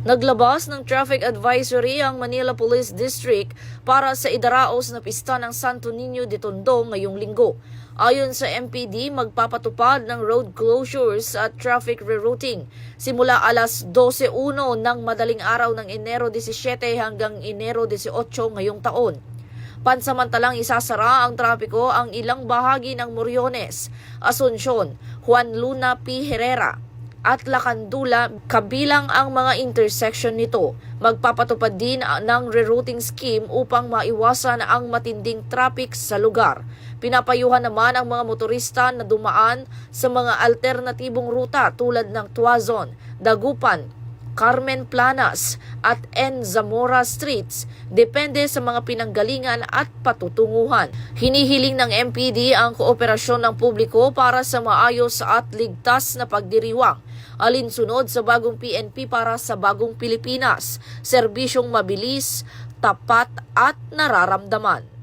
Naglabas ng traffic advisory ang Manila Police District para sa idaraos na pista ng Santo Niño de Tondo ngayong linggo. Ayon sa MPD, magpapatupad ng road closures at traffic rerouting simula alas 12:01 ng madaling araw ng Enero 17 hanggang Enero 18 ngayong taon. Pansamantalang isasara ang trapiko ang ilang bahagi ng Moriones, Asuncion, Juan Luna P. Herrera at Lacandula kabilang ang mga intersection nito. Magpapatupad din ng rerouting scheme upang maiwasan ang matinding traffic sa lugar. Pinapayuhan naman ang mga motorista na dumaan sa mga alternatibong ruta tulad ng Tuazon, Dagupan, Carmen Planas at N. Zamora Streets depende sa mga pinanggalingan at patutunguhan. Hinihiling ng MPD ang kooperasyon ng publiko para sa maayos at ligtas na pagdiriwang. Alinsunod sa bagong PNP para sa bagong Pilipinas, serbisyong mabilis, tapat at nararamdaman.